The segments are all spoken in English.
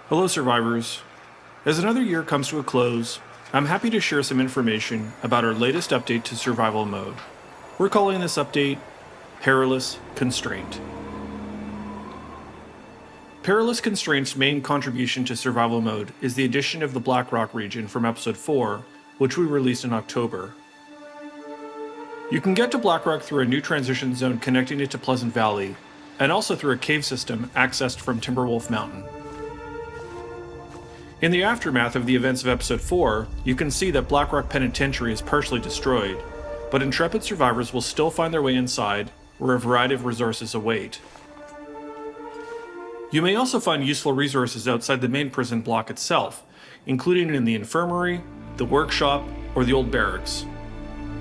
Hello survivors. As another year comes to a close, I'm happy to share some information about our latest update to survival mode. We're calling this update Perilous Constraint. Perilous Constraint's main contribution to survival mode is the addition of the Black Rock region from episode 4, which we released in October. You can get to Black Rock through a new transition zone connecting it to Pleasant Valley, and also through a cave system accessed from Timberwolf Mountain. In the aftermath of the events of episode 4, you can see that Black Rock Penitentiary is partially destroyed, but intrepid survivors will still find their way inside, where a variety of resources await. You may also find useful resources outside the main prison block itself, including in the infirmary, the workshop, or the old barracks.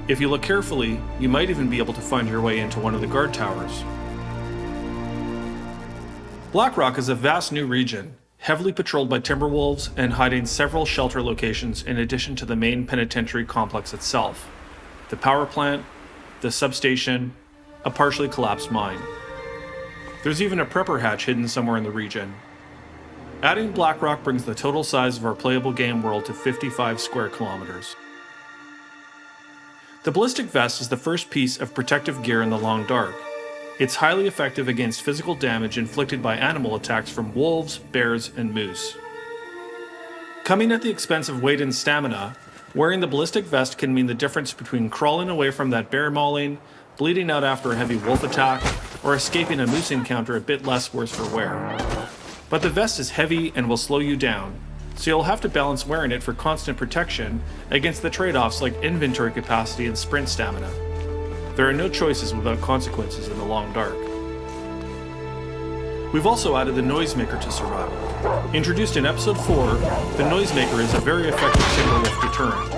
If you look carefully, you might even be able to find your way into one of the guard towers. Black Rock is a vast new region, heavily patrolled by timberwolves and hiding several shelter locations in addition to the main penitentiary complex itself. The power plant, the substation, a partially collapsed mine. There's even a prepper hatch hidden somewhere in the region. Adding Black Rock brings the total size of our playable game world to 55 square kilometers. The ballistic vest is the first piece of protective gear in the Long Dark. It's highly effective against physical damage inflicted by animal attacks from wolves, bears, and moose. Coming at the expense of weight and stamina, wearing the ballistic vest can mean the difference between crawling away from that bear mauling, bleeding out after a heavy wolf attack, or escaping a moose encounter a bit less worse for wear. But the vest is heavy and will slow you down, so you'll have to balance wearing it for constant protection against the trade-offs like inventory capacity and sprint stamina. There are no choices without consequences in the Long Dark. We've also added the Noisemaker to survival. Introduced in episode 4, the Noisemaker is a very effective timberwolf deterrent.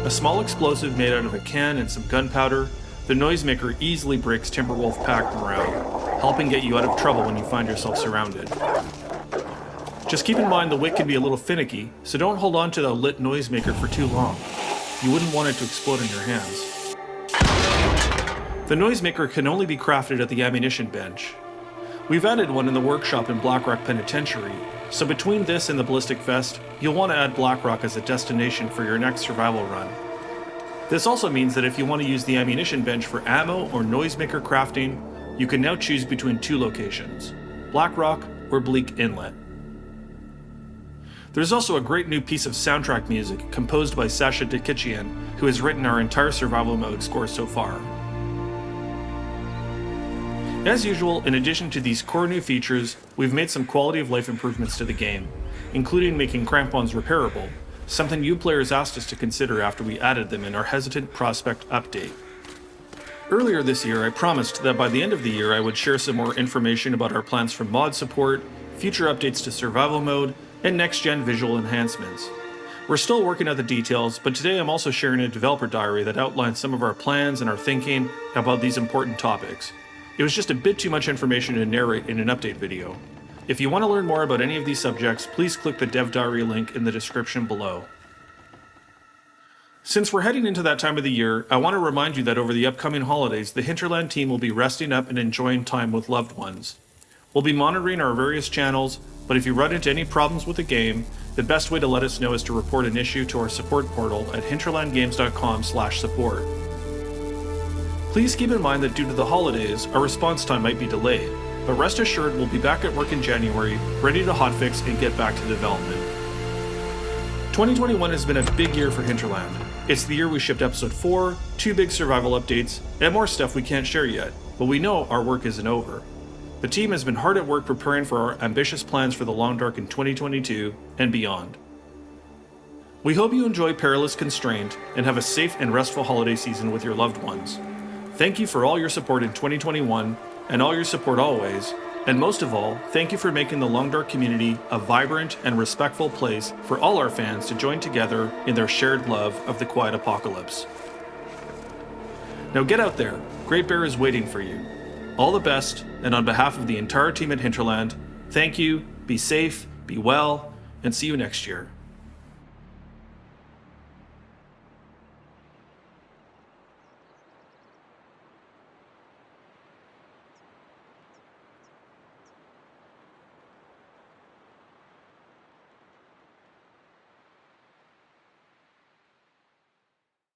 A small explosive made out of a can and some gunpowder, the Noisemaker easily breaks timberwolf pack morale, helping get you out of trouble when you find yourself surrounded. Just keep in mind the wick can be a little finicky, so don't hold on to the lit Noisemaker for too long. You wouldn't want it to explode in your hands. The Noisemaker can only be crafted at the ammunition bench. We've added one in the workshop in Black Rock Penitentiary, so between this and the ballistic vest, you'll want to add Black Rock as a destination for your next survival run. This also means that if you want to use the ammunition bench for ammo or Noisemaker crafting, you can now choose between two locations, Black Rock or Bleak Inlet. There's also a great new piece of soundtrack music composed by Sasha Dikichian, who has written our entire survival mode score so far. As usual, in addition to these core new features, we've made some quality of life improvements to the game, including making crampons repairable, something you players asked us to consider after we added them in our Hesitant Prospect update. Earlier this year, I promised that by the end of the year I would share some more information about our plans for mod support, future updates to survival mode, and next-gen visual enhancements. We're still working out the details, but today I'm also sharing a developer diary that outlines some of our plans and our thinking about these important topics. It was just a bit too much information to narrate in an update video. If you want to learn more about any of these subjects, please click the dev diary link in the description below. Since we're heading into that time of the year, I want to remind you that over the upcoming holidays, the Hinterland team will be resting up and enjoying time with loved ones. We'll be monitoring our various channels, but if you run into any problems with the game, the best way to let us know is to report an issue to our support portal at hinterlandgames.com/support. Please keep in mind that due to the holidays, our response time might be delayed, but rest assured we'll be back at work in January, ready to hotfix and get back to development. 2021 has been a big year for Hinterland. It's the year we shipped episode 4, 2 big survival updates, and more stuff we can't share yet, but we know our work isn't over. The team has been hard at work preparing for our ambitious plans for the Long Dark in 2022 and beyond. We hope you enjoy Perilous Constraint and have a safe and restful holiday season with your loved ones. Thank you for all your support in 2021 and all your support always, and most of all, thank you for making the Long Dark community a vibrant and respectful place for all our fans to join together in their shared love of the quiet apocalypse. Now get out there, Great Bear is waiting for you. All the best, and on behalf of the entire team at Hinterland, thank you, be safe, be well, and see you next year.